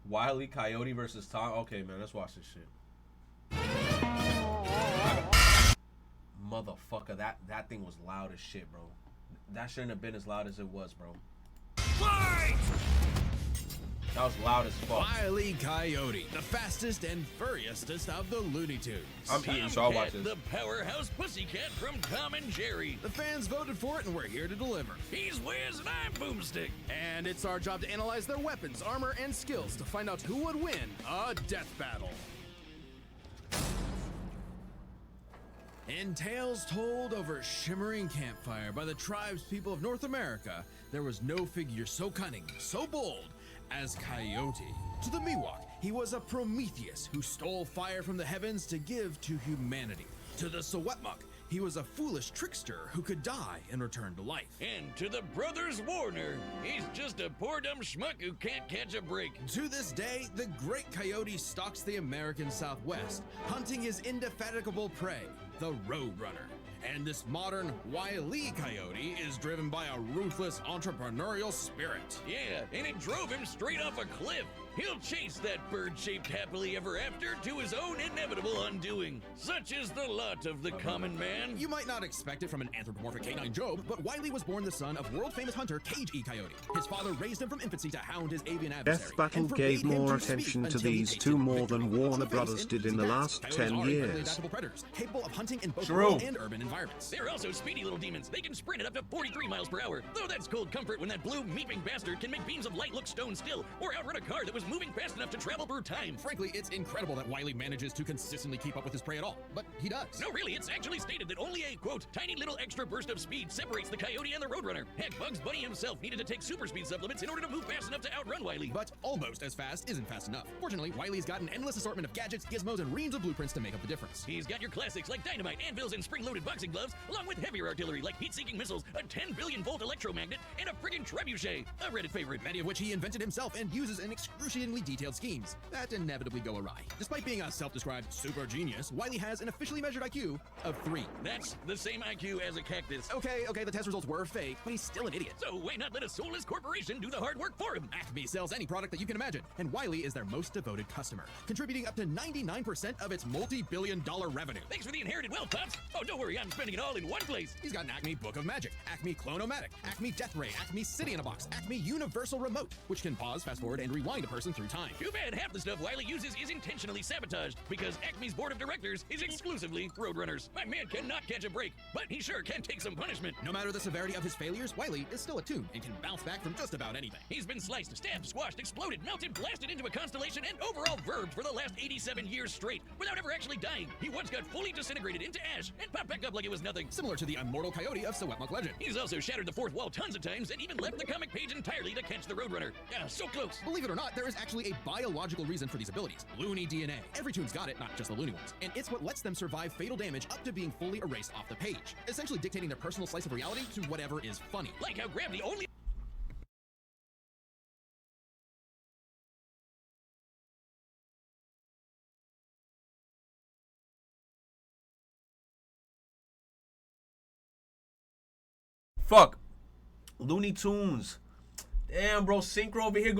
Wile Coyote versus Tom. Okay, man, let's watch this shit. Motherfucker, that thing was loud as shit, bro. That shouldn't have been as loud as it was, bro. Fight! That was loud as fuck. Wile Coyote, the fastest and furriestest of the Looney Tunes. I'm eating, so I'll watch this. The powerhouse pussycat from Tom and Jerry. The fans voted for it, and we're here to deliver. He's Wiz and I'm Boomstick. And it's our job to analyze their weapons, armor, and skills to find out who would win a death battle. In tales told over shimmering campfire by the tribespeople of North America, there was no figure so cunning, so bold as Coyote. To the Miwok, he was a Prometheus who stole fire from the heavens to give to humanity. To the Secwepemc, he was a foolish trickster who could die and return to life. And to the brothers Warner, he's just a poor dumb schmuck who can't catch a break. To this day, the great coyote stalks the American Southwest, hunting his indefatigable prey, the Roadrunner. And this modern Wile Coyote is driven by a ruthless entrepreneurial spirit. Yeah, and it drove him straight off a cliff. He'll chase that bird-shaped happily ever after to his own inevitable undoing. Such is the lot of the common man. You might not expect it from an anthropomorphic canine Job, but Wile was born the son of world-famous hunter Cage E. Coyote. His father raised him from infancy to hound his avian adversary. Death Battle gave more attention to these two more than Warner Brothers did in the last 10 years. Predators, capable of hunting in both True. rural and urban environments. They're also speedy little demons. They can sprint at up to 43 miles per hour. Though that's cold comfort when that blue meeping bastard can make beams of light look stone still, or outrun a car that was moving fast enough to travel through time. Frankly, it's incredible that Wile manages to consistently keep up with his prey at all, but he does. No, really, it's actually stated that only a, quote, tiny little extra burst of speed separates the Coyote and the Roadrunner. Heck, Bugs Bunny himself needed to take super speed supplements in order to move fast enough to outrun Wile. But almost as fast isn't fast enough. Fortunately, Wile's got an endless assortment of gadgets, gizmos, and reams of blueprints to make up the difference. He's got your classics like dynamite, anvils, and spring-loaded boxing gloves, along with heavier artillery like heat-seeking missiles, a 10 billion volt electromagnet, and a friggin' trebuchet, a Reddit favorite. Many of which he invented himself and uses in excruciatingly detailed schemes that inevitably go awry. Despite being a self-described super genius, Wile has an officially measured IQ of 3. That's the same IQ as a cactus. Okay, the test results were fake, but he's still an idiot. So why not let a soulless corporation do the hard work for him? Acme sells any product that you can imagine, and Wile is their most devoted customer, contributing up to 99% of its multi-billion-dollar revenue. Thanks for the inherited wealth, Pops. Oh, don't worry, I'm spending it all in one place. He's got an Acme Book of Magic, Acme Clone-O-Matic, Acme Death Ray, Acme City in a Box, Acme Universal Remote, which can pause, fast forward, and rewind a person through time. Too bad half the stuff Wile uses is intentionally sabotaged, because Acme's board of directors is exclusively Roadrunners. My man cannot catch a break, but he sure can take some punishment. No matter the severity of his failures, Wile is still attuned and can bounce back from just about anything. He's been sliced, stabbed, squashed, exploded, melted, blasted into a constellation, and overall verbed for the last 87 years straight, without ever actually dying. He once got fully disintegrated into ash and popped back up like it was nothing. Similar to the immortal Coyote of Secwepemc legend. He's also shattered the fourth wall tons of times and even left the comic page entirely to catch the Roadrunner. Ah, so close. Believe it or not, there is actually a biological reason for these abilities. Looney DNA. Every toon's got it, not just the Looney ones. And it's what lets them survive fatal damage up to being fully erased off the page, essentially dictating their personal slice of reality to whatever is funny. Like how gravity only... Fuck. Looney Tunes. Damn, bro. Synchro over here.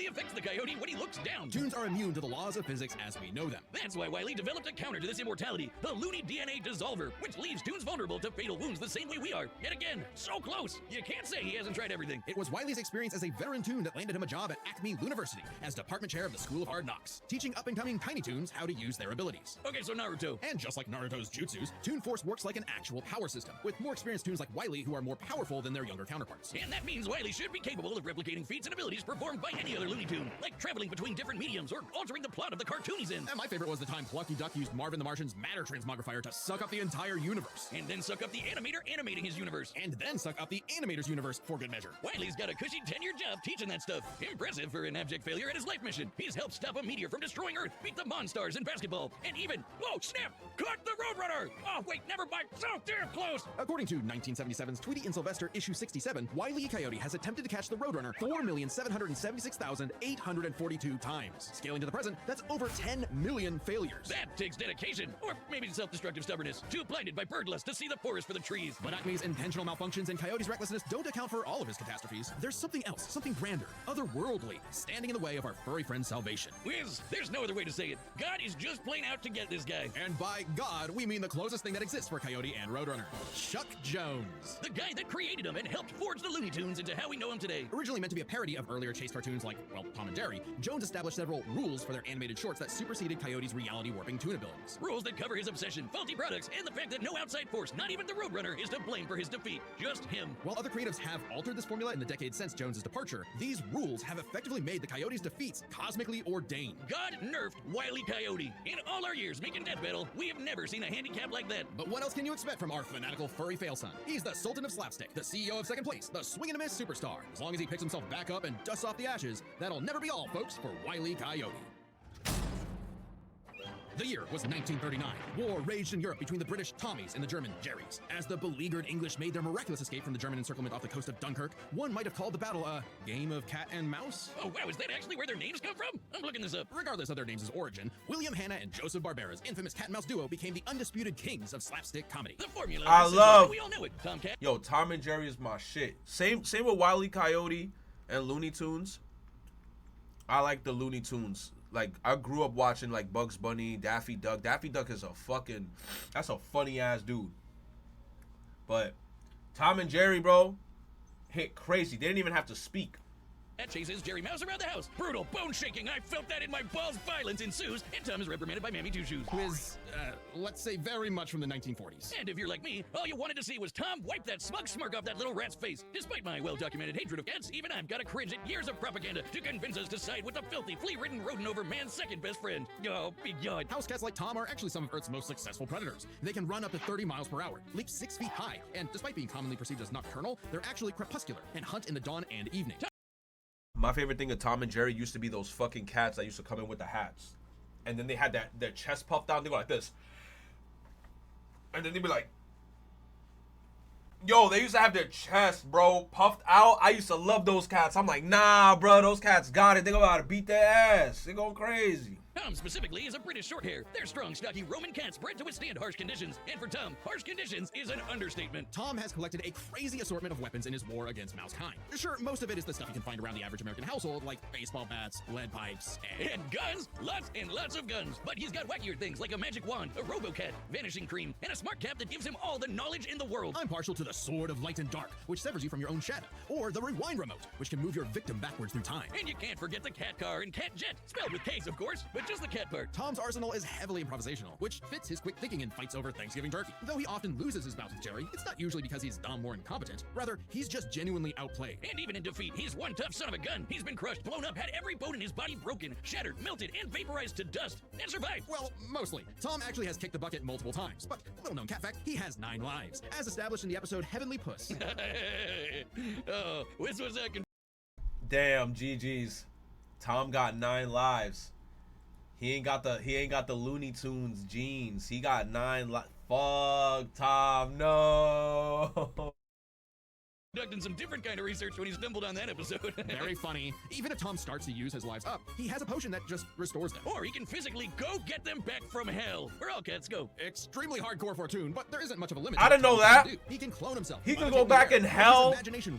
affects the coyote when he looks down. Toons are immune to the laws of physics as we know them. That's why Wile developed a counter to this immortality, the Looney DNA Dissolver, which leaves Toons vulnerable to fatal wounds the same way we are. Yet again, so close. You can't say he hasn't tried everything. It was Wile's experience as a veteran Toon that landed him a job at Acme University as department chair of the School of Hard Knocks, teaching up-and-coming Tiny Toons how to use their abilities. Okay, so Naruto. And just like Naruto's jutsus, Toon Force works like an actual power system, with more experienced Toons like Wile who are more powerful than their younger counterparts. And that means Wile should be capable of replicating feats and abilities performed by any other Looney Tune, like traveling between different mediums or altering the plot of the cartoon he's in. And my favorite was the time Plucky Duck used Marvin the Martian's matter transmogrifier to suck up the entire universe. And then suck up the animator animating his universe. And then suck up the animator's universe for good measure. Wile's got a cushy 10-year job teaching that stuff. Impressive for an abject failure at his life mission. He's helped stop a meteor from destroying Earth, beat the Monstars in basketball, and even, whoa, snap, caught the Roadrunner! Oh, wait, never mind, so damn close! According to 1977's Tweety and Sylvester issue 67, Wile E. Coyote has attempted to catch the Roadrunner 4,776,999 1,842 times. Scaling to the present, that's over 10 million failures. That takes dedication, or maybe self-destructive stubbornness. Too blinded by bird lust to see the forest for the trees. But Acme's intentional malfunctions and Coyote's recklessness don't account for all of his catastrophes. There's something else, something grander, otherworldly, standing in the way of our furry friend's salvation. Wiz, there's no other way to say it. God is just plain out to get this guy. And by God, we mean the closest thing that exists for Coyote and Roadrunner. Chuck Jones. The guy that created him and helped forge the Looney Tunes into how we know him today. Originally meant to be a parody of earlier chase cartoons like, well, Tom and Jerry, Jones established several rules for their animated shorts that superseded Coyote's reality warping tune abilities. Rules that cover his obsession, faulty products, and the fact that no outside force, not even the Roadrunner, is to blame for his defeat. Just him. While other creatives have altered this formula in the decades since Jones's departure, these rules have effectively made the Coyote's defeats cosmically ordained. God nerfed Wile Coyote. In all our years making Death Battle, we have never seen a handicap like that. But what else can you expect from our fanatical furry failson? He's the Sultan of Slapstick, the CEO of Second Place, the swing and a miss superstar. As long as he picks himself back up and dusts off the ashes, that'll never be all, folks, for Wile Coyote. The year was 1939. War raged in Europe between the British Tommies and the German Jerrys. As the beleaguered English made their miraculous escape from the German encirclement off the coast of Dunkirk, one might have called the battle a game of cat and mouse. Oh wow, is that actually where their names come from? I'm looking this up. Regardless of their names' origin, William Hanna and Joseph Barbera's infamous cat and mouse duo became the undisputed kings of slapstick comedy. The formula. I is love- we all know it. Tomcat. Yo, Tom and Jerry is my shit. Same with Wile E. Coyote and Looney Tunes. I like the Looney Tunes. Like, I grew up watching, like, Bugs Bunny, Daffy Duck. Daffy Duck is that's a funny-ass dude. But Tom and Jerry, bro, hit crazy. They didn't even have to speak. That chases Jerry Mouse around the house. Brutal, bone-shaking. I felt that in my balls. Violence ensues, and Tom is reprimanded by Mammy Two Shoes. Who is, let's say, very much from the 1940s. And if you're like me, all you wanted to see was Tom wipe that smug smirk off that little rat's face. Despite my well-documented hatred of cats, even I've got to cringe at years of propaganda to convince us to side with the filthy, flea-ridden rodent over man's second best friend. Oh, big yard. House cats like Tom are actually some of Earth's most successful predators. They can run up to 30 miles per hour, leap 6 feet high, and despite being commonly perceived as nocturnal, they're actually crepuscular and hunt in the dawn and evening. My favorite thing of Tom and Jerry used to be those fucking cats that used to come in with the hats. And then they had their chest puffed down. They go like this. And then they'd be like, yo, they used to have their chest, bro, puffed out. I used to love those cats. I'm like, nah, bro, those cats got it. They go out to beat their ass. They going crazy. Tom specifically is a British shorthair. They're strong, stocky Roman cats bred to withstand harsh conditions. And for Tom, harsh conditions is an understatement. Tom has collected a crazy assortment of weapons in his war against mousekind. Sure, most of it is the stuff you can find around the average American household, like baseball bats, lead pipes, And guns, lots and lots of guns. But he's got wackier things like a magic wand, a robo-cat, vanishing cream, and a smart cap that gives him all the knowledge in the world. I'm partial to the Sword of Light and Dark, which severs you from your own shadow, or the Rewind Remote, which can move your victim backwards through time. And you can't forget the cat car and cat jet, spelled with K's, of course, but just the cat part. Tom's arsenal is heavily improvisational, which fits his quick thinking in fights over Thanksgiving turkey. Though he often loses his bouts with Jerry, it's not usually because he's dumb or incompetent. Rather, he's just genuinely outplayed. And even in defeat, he's one tough son of a gun. He's been crushed, blown up, had every bone in his body broken, shattered, melted, and vaporized to dust, and survived. Well, mostly. Tom actually has kicked the bucket multiple times, but little known cat fact, he has 9 lives, as established in the episode Heavenly Puss. Oh, this was a Damn, GG's. Tom got 9 lives. He ain't got the Looney Tunes genes. He got 9 lives. Fuck, Tom, no. conducting some different kind of research when he stumbled on that episode. Very funny. Even if Tom starts to use his lives up, he has a potion that just restores them. Or he can physically go get them back from hell. Where all cats go. Extremely hardcore Fortune, but there isn't much of a limit. I didn't know that. He can clone himself. He can go back in hell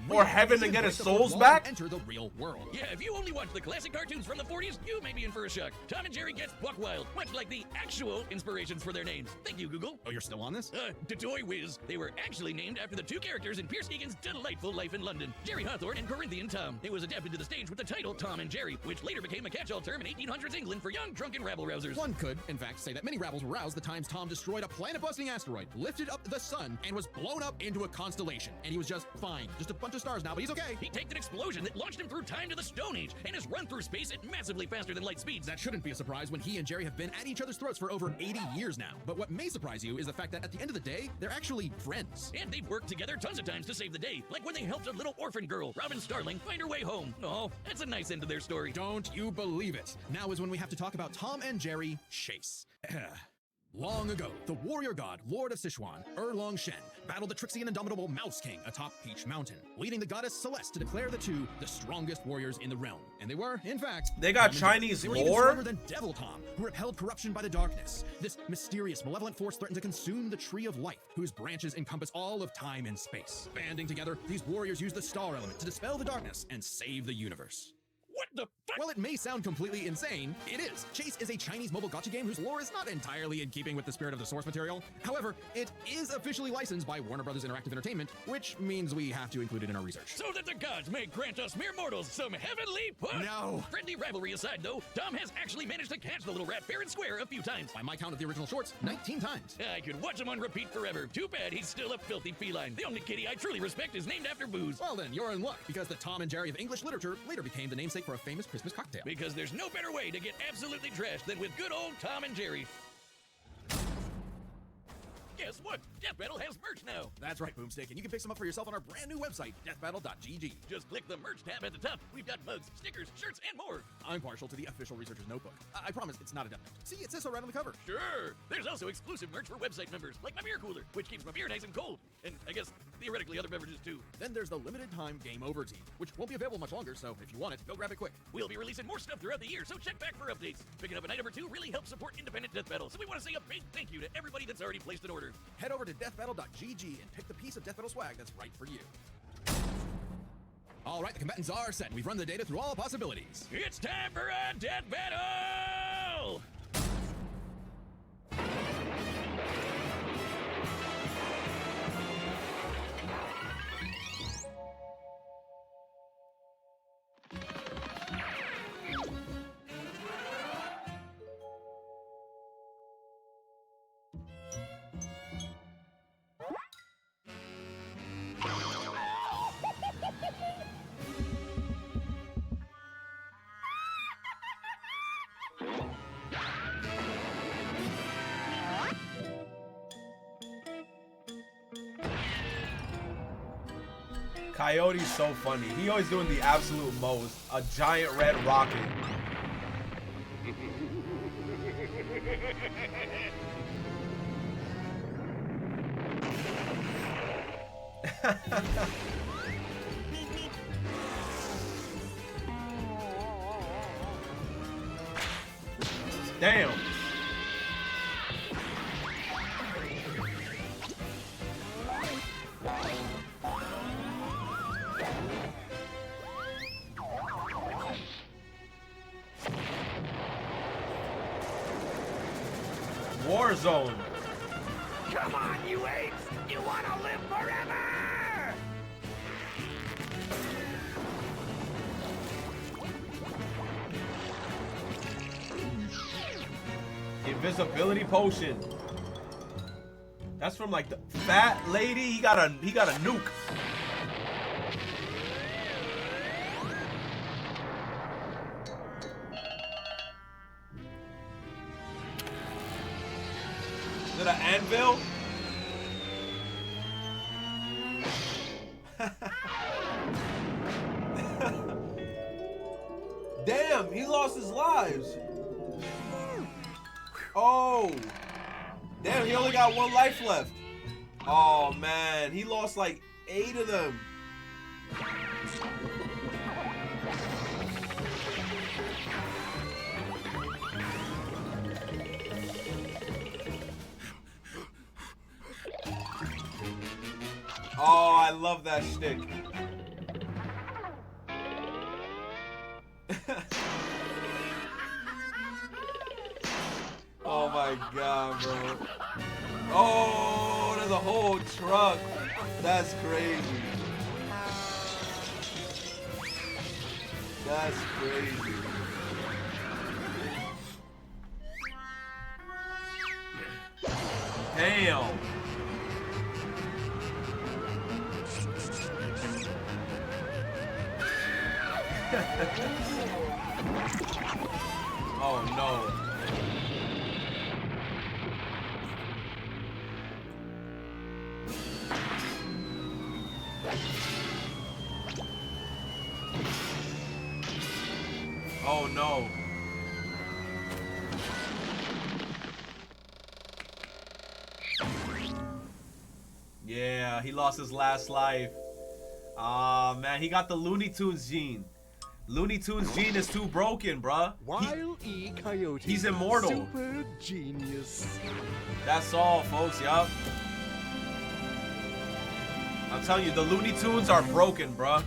or heaven and get his souls back. Enter the real world. Yeah, if you only watch the classic cartoons from the 40s, you may be in for a shock. Tom and Jerry gets buck wild, much like the actual inspirations for their names. Thank you, Google. Oh, you're still on this? Toy Whiz. They were actually named after the two characters in Pierce Egan's delightful life in London, Jerry Hawthorne and Corinthian Tom. It was adapted to the stage with the title Tom and Jerry, which later became a catch-all term in 1800s England for young, drunken rabble-rousers. One could, in fact, say that many rabbles were roused the times Tom destroyed a planet-busting asteroid, lifted up the sun, and was blown up into a constellation. And he was just fine. Just a bunch of stars now, but he's okay. He taked an explosion that launched him through time to the Stone Age and has run through space at massively faster than light speeds. That shouldn't be a surprise when he and Jerry have been at each other's throats for over 80 years now. But what may surprise you is the fact that at the end of the day, they're actually friends. And they've worked together tons of times to save the day, like when they helped a little orphan girl, Robin Starling, find her way home. Oh, that's a nice end to their story. Don't you believe it? Now is when we have to talk about Tom and Jerry Chase. Long ago, the warrior god, Lord of Sichuan, Erlong Shen, battled the tricksy and indomitable Mouse King atop Peach Mountain, leading the goddess Celeste to declare the two the strongest warriors in the realm. And they were, in fact, They got Tom and Chinese Jerry. They were even lore? stronger than Devil Tom, who repelled corruption by the darkness. This mysterious, malevolent force threatened to consume the Tree of Life, whose branches encompass all of time and space. Banding together, these warriors used the star element to dispel the darkness and save the universe. What the fuck? While it may sound completely insane, it is. Chase is a Chinese mobile gacha game whose lore is not entirely in keeping with the spirit of the source material. However, it is officially licensed by Warner Bros. Interactive Entertainment, which means we have to include it in our research. So that the gods may grant us mere mortals some heavenly push. No. Friendly rivalry aside, though, Tom has actually managed to catch the little rat fair and square a few times. By my count of the original shorts, 19 times. I could watch him on repeat forever. Too bad he's still a filthy feline. The only kitty I truly respect is named after booze. Well then, you're in luck, because the Tom and Jerry of English literature later became the namesake for a famous Christmas cocktail. Because there's no better way to get absolutely trashed than with good old Tom and Jerry. Guess what? Death Battle has merch now. That's right, Boomstick, and you can pick some up for yourself on our brand new website, deathbattle.gg. Just click the merch tab at the top. We've got mugs, stickers, shirts, and more. I'm partial to the official researcher's notebook. I promise it's not a death note. See, it says so right on the cover. Sure. There's also exclusive merch for website members, like my beer cooler, which keeps my beer nice and cold. And I guess, theoretically, other beverages too. Then there's the limited time Game Over tee, which won't be available much longer, so if you want it, go grab it quick. We'll be releasing more stuff throughout the year, so check back for updates. Picking up an item or two really helps support independent Death Battle, so we want to say a big thank you to everybody that's already placed an order. Head over to deathbattle.gg and pick the piece of Death Battle swag that's right for you. All right, the combatants are set. We've run the data through all possibilities. It's time for a Death Battle! Coyote's so funny. He always doing the absolute most. A giant red rocket. Damn. Warzone. Come on, you apes! You wanna live forever! Invisibility potion. That's from like the fat lady. He got a nuke. Is it an anvil? Damn, he lost his lives. Oh. Damn, he only got 1 life left. Oh man, he lost like 8 of them. Oh, I love that shtick. Oh my god, bro. Oh, there's a whole truck. That's crazy. That's crazy. Damn. Oh no. Oh no. Yeah, he lost his last life. Ah, man, he got the Looney Tunes gene. Looney Tunes gene is too broken, bruh. Wile E. Coyote. He's immortal. Super genius. That's all, folks. Yup. I'm telling you, the Looney Tunes are broken, bruh.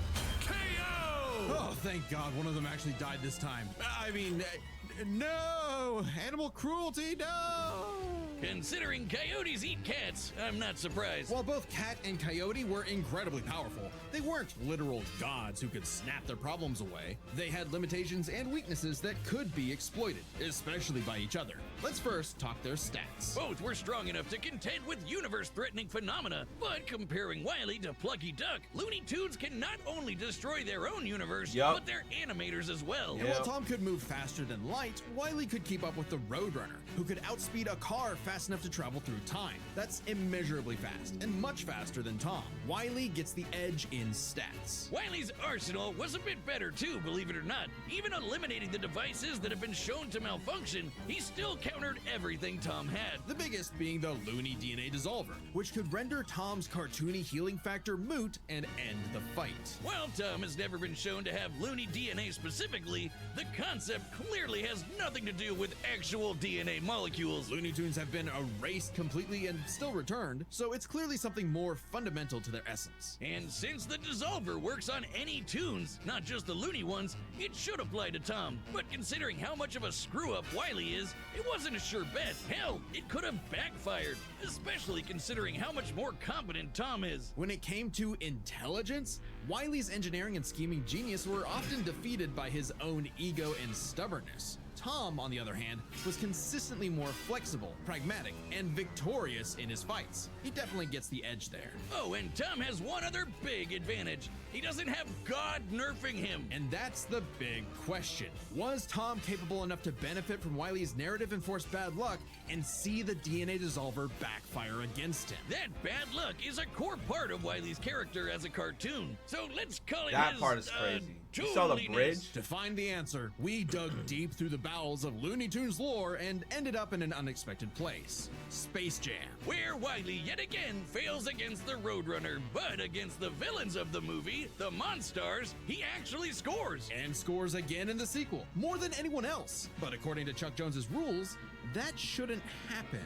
Oh, thank God one of them actually died this time. I mean, no! Animal cruelty, no! Considering coyotes eat cats, I'm not surprised. While both Cat and Coyote were incredibly powerful, they weren't literal gods who could snap their problems away. They had limitations and weaknesses that could be exploited, especially by each other. Let's first talk their stats. Both were strong enough to contend with universe-threatening phenomena, but comparing Wile E. to Plucky Duck, Looney Tunes can not only destroy their own universe, Yup. but their animators as well. And while Tom could move faster than light, Wile E. could keep up with the Roadrunner, who could outspeed a car fast enough to travel through time. That's immeasurably fast, and much faster than Tom. Wile E. gets the edge in stats. Wile E.'s arsenal was a bit better too, believe it or not. Even eliminating the devices that have been shown to malfunction, he still countered everything Tom had. The biggest being the Looney DNA Dissolver, which could render Tom's cartoony healing factor moot and end the fight. While Tom has never been shown to have Looney DNA specifically, the concept clearly has nothing to do with actual DNA molecules. Looney Tunes have been erased completely and still returned, so it's clearly something more fundamental to their essence. And since the Dissolver works on any tunes, not just the Looney ones, it should apply to Tom. But considering how much of a screw-up Wile E. is, it wasn't a sure bet. Hell, it could have backfired, especially considering how much more competent Tom is. When it came to intelligence, Wile E.'s engineering and scheming genius were often defeated by his own ego and stubbornness. Tom, on the other hand, was consistently more flexible, pragmatic, and victorious in his fights. He definitely gets the edge there. Oh, and Tom has one other big advantage. He doesn't have God nerfing him. And that's the big question. Was Tom capable enough to benefit from Wile E.'s narrative-enforced bad luck and see the DNA Dissolver backfire against him? That bad luck is a core part of Wile E.'s character as a cartoon. So let's call it That his, part is crazy. You saw the tooliness. bridge? To find the answer, we dug deep through the bowels of Looney Tunes lore and ended up in an unexpected place. Space Jam. Where Wile E. yet again fails against the Roadrunner, but against the villains of the movie, the Monstars, he actually scores. And scores again in the sequel, more than anyone else. But according to Chuck Jones's rules, that shouldn't happen,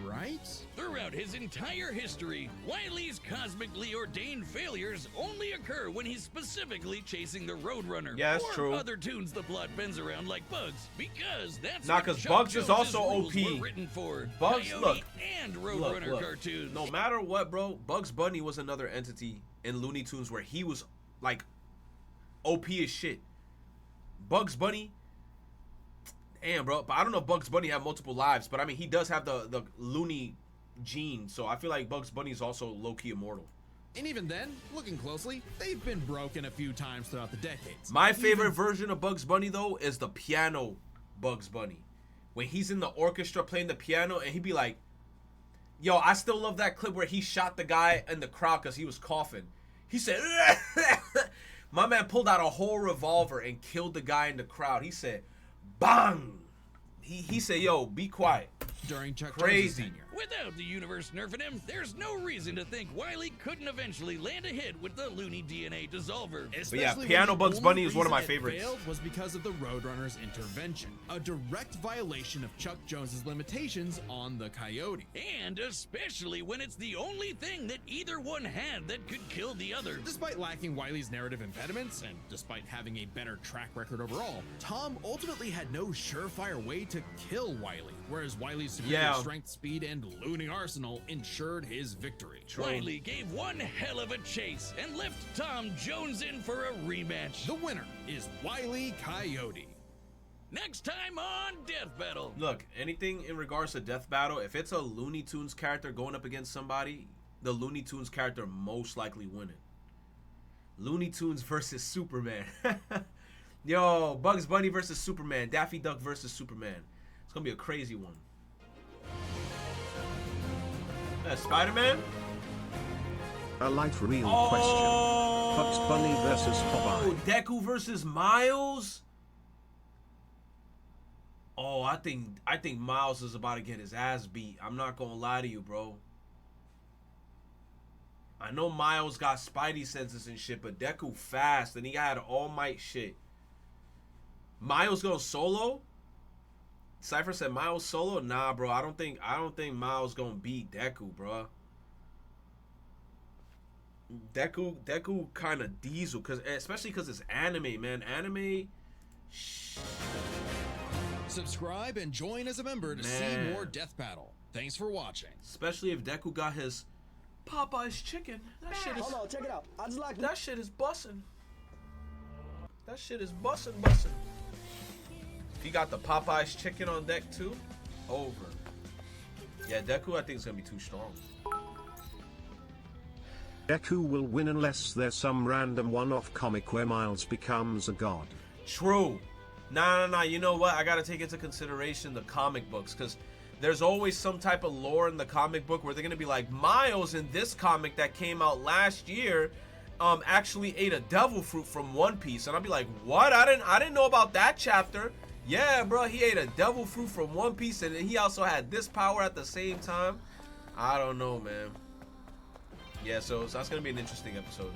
right? Throughout his entire history, Wile E.'s cosmically ordained failures only occur when he's specifically chasing the Roadrunner. Yeah, that's or true. other tunes the plot bends around like Bugs, because that's Nah, what 'cause Chuck Bugs is Jones's also rules OP. were written for. Bugs, Coyote look. and Roadrunner cartoons. No matter what, bro, Bugs Bunny was another entity in Looney Tunes where he was like OP as shit. Bugs Bunny, damn, bro. But I don't know if Bugs Bunny have multiple lives, but I mean he does have the Looney gene, so I feel like Bugs Bunny is also low-key immortal. And even then, looking closely, they've been broken a few times throughout the decades. My favorite version of Bugs Bunny though is the piano Bugs Bunny. When he's in the orchestra playing the piano and he'd be like, yo, I still love that clip where he shot the guy in the crowd because he was coughing. He said, my man pulled out a whole revolver and killed the guy in the crowd. He said, bang. He said, yo, be quiet. During Chuck Crazy. Jones's tenure. Without the universe nerfing him, there's no reason to think Wile E. couldn't eventually land a hit with the Looney DNA Dissolver. Especially yeah, when Piano the Bugs only Bunny is one of my reason it favorites. failed was because of the Roadrunner's intervention, a direct violation of Chuck Jones's limitations on the Coyote. And especially when it's the only thing that either one had that could kill the other. Despite lacking Wile E.'s narrative impediments, and despite having a better track record overall, Tom ultimately had no surefire way to kill Wile E., whereas Wile E.'s superior strength, speed, and Looney arsenal ensured his victory. Wile E. gave one hell of a chase and left Tom Jones in for a rematch. The winner is Wile E. Coyote. Next time on Death Battle. Look, anything in regards to Death Battle, if it's a Looney Tunes character going up against somebody, the Looney Tunes character most likely winning. Looney Tunes versus Superman. Yo, Bugs Bunny versus Superman. Daffy Duck versus Superman. It's gonna be a crazy one. Spider-Man? A light real Oh, question. Bugs Bunny versus Popeye. Deku versus Miles? Oh, I think Miles is about to get his ass beat. I'm not gonna lie to you, bro. I know Miles got Spidey senses and shit, but Deku fast and he had All Might shit. Miles goes solo? Cypher said Miles solo? Nah, bro. I don't think Miles gonna beat Deku, bro. Deku kind of diesel, especially because it's anime, man. Anime. Subscribe and join as a member to see more Death Battle. Thanks for watching. Especially if Deku got his Popeye's chicken. That shit is. Hold on, check it out. I just like that shit is bussin'. That shit is bussin'. If he got the Popeye's chicken on deck too, over. Yeah, Deku I think is gonna be too strong. Deku will win unless there's some random one-off comic where Miles becomes a god. True. Nah. You know what? I gotta take into consideration the comic books, because there's always some type of lore in the comic book where they're gonna be like, Miles in this comic that came out last year, actually ate a devil fruit from One Piece, and I'll be like, what? I didn't know about that chapter. Yeah, bro, he ate a devil fruit from One Piece, and he also had this power at the same time. I don't know, man. Yeah, so that's gonna be an interesting episode.